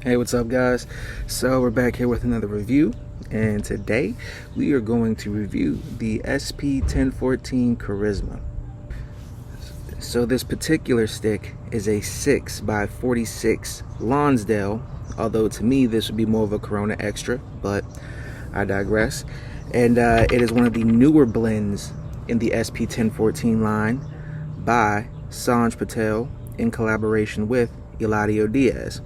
Hey, what's up guys? So we're back here with another review, and today we are going to review the Sp1014 Carisma. So this particular stick is a 6x46 Lonsdale, although to me this would be more of a Corona Extra, but I digress. And it is one of the newer blends in the Sp1014 line by Sanj Patel in collaboration with Eladio Diaz.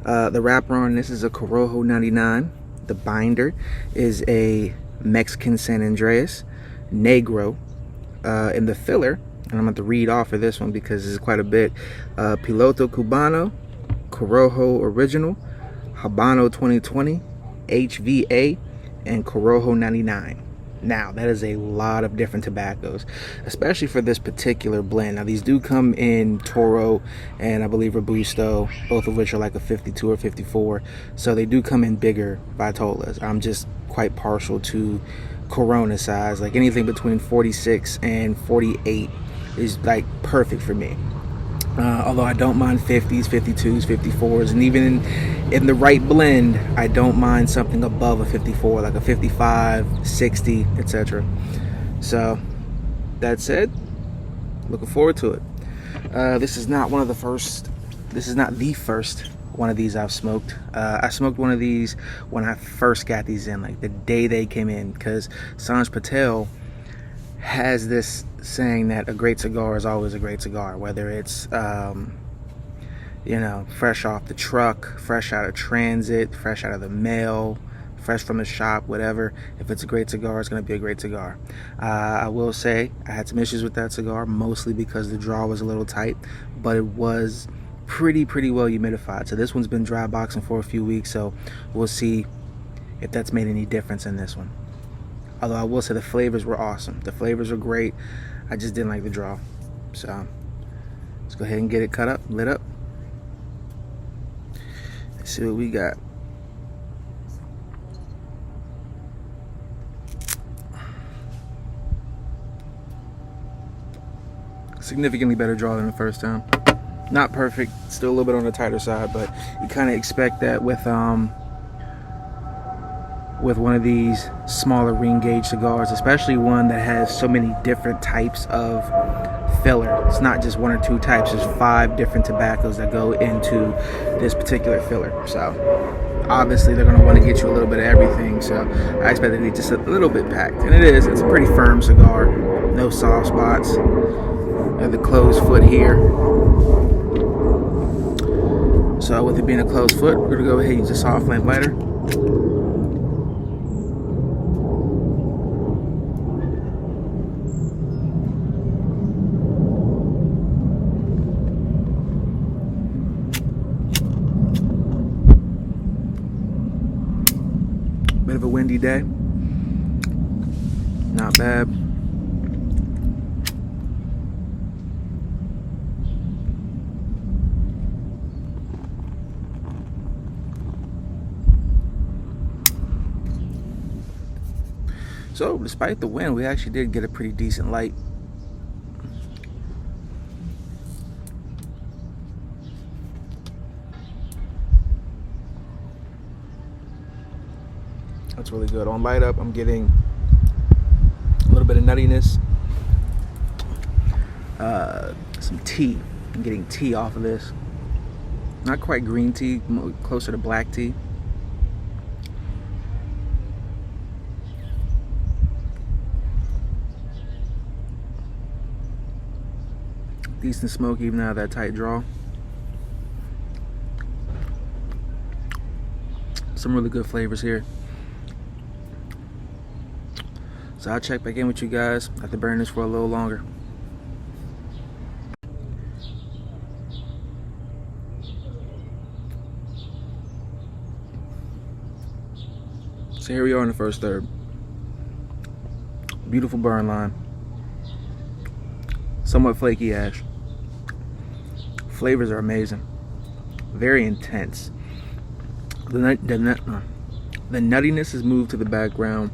The wrapper on this is a Corojo 99. The binder is a Mexican San Andreas Negro. In the filler, and I'm going to read off of this one because this is quite a bit. Piloto Cubano, Corojo Original, Habano 2020, HVA, and Corojo 99. Now, that is a lot of different tobaccos, especially for this particular blend. Now, these do come in Toro and I believe Robusto, both of which are like a 52 or 54. So they do come in bigger Vitolas. I'm just quite partial to Corona size. Like anything between 46 and 48 is like perfect for me. Although I don't mind 50s, 52s, 54s, and even in the right blend, I don't mind something above a 54, like a 55, 60, etc. So, that said, looking forward to it. This is not the first one of these I've smoked. I smoked one of these when I first got these in, like the day they came in, because Sanj Patel has this saying that a great cigar is always a great cigar, whether it's you know, fresh off the truck, fresh out of transit, fresh out of the mail, fresh from the shop, whatever. If it's a great cigar, it's going to be a great cigar. I will say I had some issues with that cigar, mostly because the draw was a little tight, but it was pretty well humidified. So this one's been dry boxing for a few weeks, so we'll see if that's made any difference in this one. Although I will say the flavors were awesome. The flavors were great. I just didn't like the draw. So let's go ahead and get it cut up, lit up. Let's see what we got. Significantly better draw than the first time. Not perfect, still a little bit on the tighter side, but you kind of expect that with one of these smaller ring gauge cigars, especially one that has so many different types of filler. It's not just one or two types, there's 5 different tobaccos that go into this particular filler. So obviously they're going to want to get you a little bit of everything, so I expect it to be just a little bit packed. And it is, it's a pretty firm cigar, no soft spots. I have the closed foot here. So with it being a closed foot, we're going to go ahead and use a soft lamp lighter. Bit of a windy day. Not bad. So, despite the wind, we actually did get a pretty decent light. That's really good. On light up, I'm getting a little bit of nuttiness. Some tea. I'm getting tea off of this. Not quite green tea, closer to black tea. Decent smoke even out of that tight draw. Some really good flavors here. So I'll check back in with you guys after burning this for a little longer. So here we are in the first third. Beautiful burn line. Somewhat flaky ash. Flavors are amazing. Very intense. The nuttiness has moved to the background,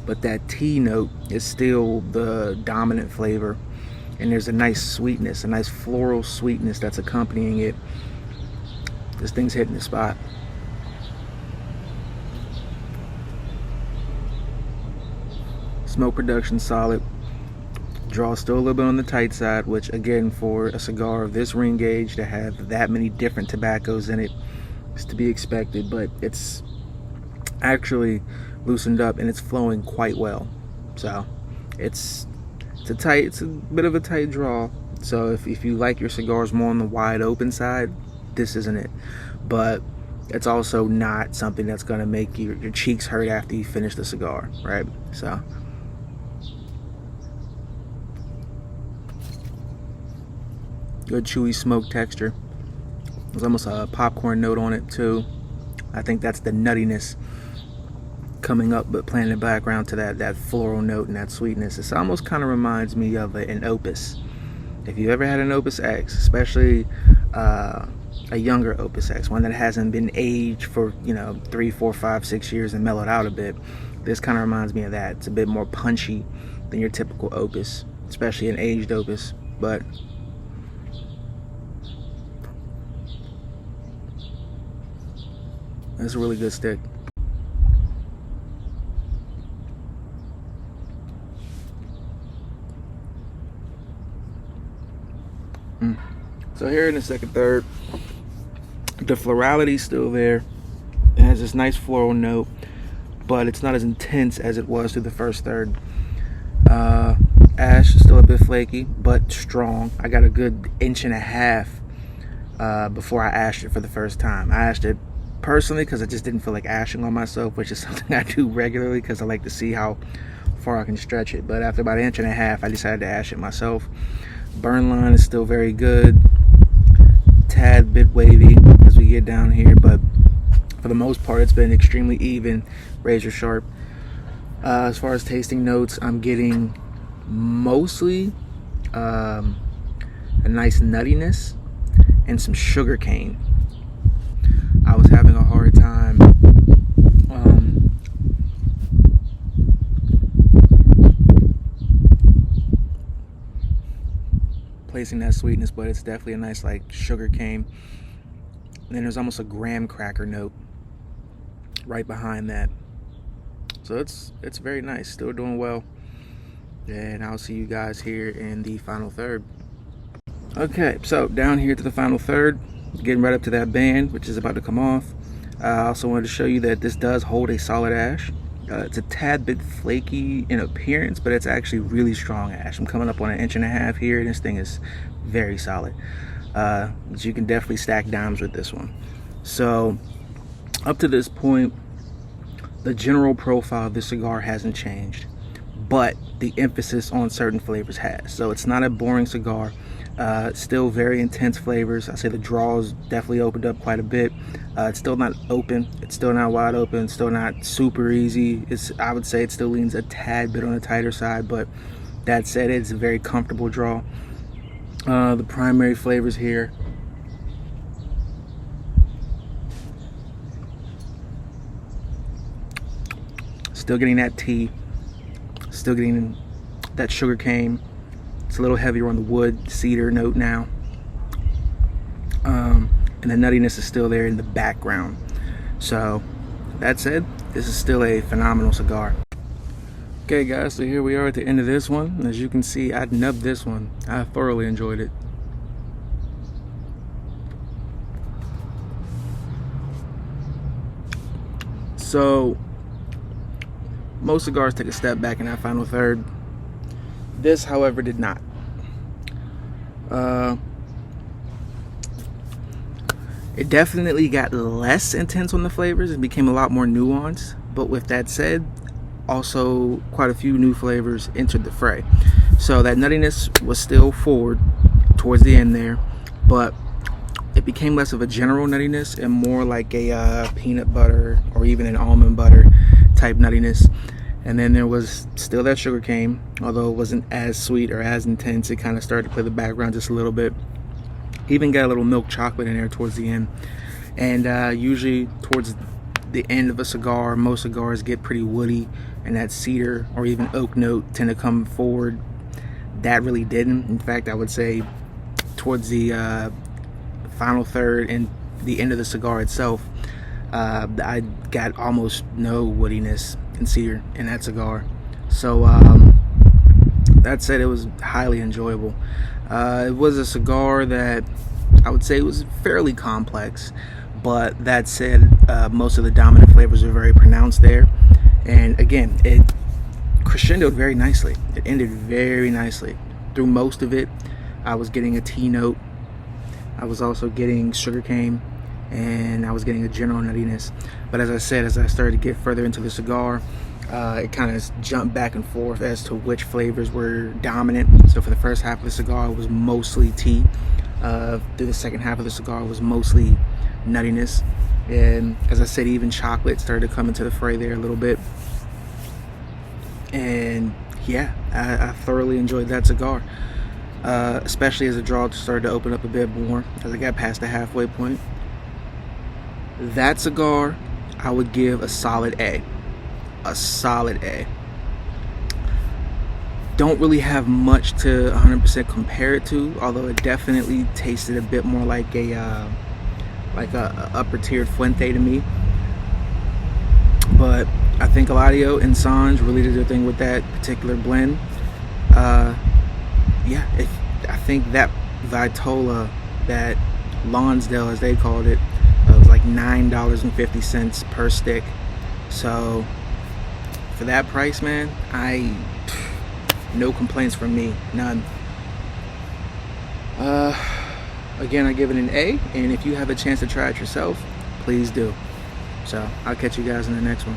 but that tea note is still the dominant flavor. And there's a nice sweetness, a nice floral sweetness that's accompanying it. This thing's hitting the spot. Smoke production solid. Draw still a little bit on the tight side, which again, for a cigar of this ring gauge to have that many different tobaccos in it is to be expected, but it's actually loosened up and it's flowing quite well. So it's a bit of a tight draw. So if you like your cigars more on the wide open side, this isn't it. But it's also not something that's gonna make your cheeks hurt after you finish the cigar, right? So good chewy smoke texture. There's almost a popcorn note on it too. I think that's the nuttiness coming up, but playing in the background to that floral note and that sweetness. It almost kind of reminds me of an Opus. If you ever had an Opus X, especially a younger Opus X, one that hasn't been aged for 3, 4, 5, 6 years and mellowed out a bit, this kind of reminds me of that. It's a bit more punchy than your typical Opus, especially an aged Opus, but it's a really good stick. So here in the second third, the florality is still there. It has this nice floral note, but it's not as intense as it was through the first third. Ash is still a bit flaky, but strong. I got a good 1.5 inches before I ashed it for the first time. I ashed it personally because I just didn't feel like ashing on myself, which is something I do regularly because I like to see how far I can stretch it. But after about 1.5 inches, I decided to ash it myself. Burn line is still very good. Tad bit wavy as we get down here, but for the most part it's been extremely even, razor sharp. As far as tasting notes, I'm getting mostly a nice nuttiness and some sugar cane. I was having a hard time placing that sweetness, but it's definitely a nice like sugar cane. And then there's almost a graham cracker note right behind that. So it's very nice, still doing well. And I'll see you guys here in the final third. Okay, so down here to the final third, getting right up to that band, which is about to come off. I also wanted to show you that this does hold a solid ash. It's a tad bit flaky in appearance, but it's actually really strong ash. I'm coming up on 1.5 inches here, and this thing is very solid. But you can definitely stack dimes with this one. So up to this point, the general profile of this cigar hasn't changed, but the emphasis on certain flavors has. So it's not a boring cigar. Still very intense flavors. I say the draws definitely opened up quite a bit. It's still not open, it's still not wide open, it's still not super easy. I would say it still leans a tad bit on the tighter side, but that said, it's a very comfortable draw. The primary flavors here, still getting that tea, still getting that sugar cane. It's a little heavier on the wood, cedar note now. And the nuttiness is still there in the background. So that said, this is still a phenomenal cigar. Okay guys, so here we are at the end of this one. As you can see, I nubbed this one. I thoroughly enjoyed it. So most cigars take a step back in that final third. This, however, did not. It definitely got less intense on the flavors. It became a lot more nuanced. But with that said, also quite a few new flavors entered the fray. So that nuttiness was still forward towards the end there, but it became less of a general nuttiness and more like a peanut butter or even an almond butter type nuttiness. And then there was still that sugar cane, although it wasn't as sweet or as intense. It kind of started to play the background just a little bit. Even got a little milk chocolate in there towards the end. And usually towards the end of a cigar, most cigars get pretty woody, and that cedar or even oak note tend to come forward. That really didn't. In fact, I would say towards the final third and the end of the cigar itself, I got almost no woodiness and cedar in that cigar. So that said, it was highly enjoyable. It was a cigar that I would say was fairly complex, but that said, most of the dominant flavors are very pronounced there. And again, it crescendoed very nicely. It ended very nicely. Through most of it, I was getting a tea note. I was also getting sugarcane, and I was getting a general nuttiness. But as I said, as I started to get further into the cigar, it kind of jumped back and forth as to which flavors were dominant. So for the first half of the cigar, it was mostly tea. Through the second half of the cigar, it was mostly nuttiness. And as I said, even chocolate started to come into the fray there a little bit. And yeah, I thoroughly enjoyed that cigar, especially as the draw started to open up a bit more as I got past the halfway point. That cigar, I would give a solid A. A solid A. Don't really have much to 100% compare it to, although it definitely tasted a bit more like a upper tiered Fuente to me. But I think Eladio and Sanj really did their thing with that particular blend. Yeah, I think that Vitola, that Lonsdale as they called it, was like $9.50 per stick. So for that price, man, no complaints from me, none. Again, I give it an A, and if you have a chance to try it yourself, please do. So I'll catch you guys in the next one.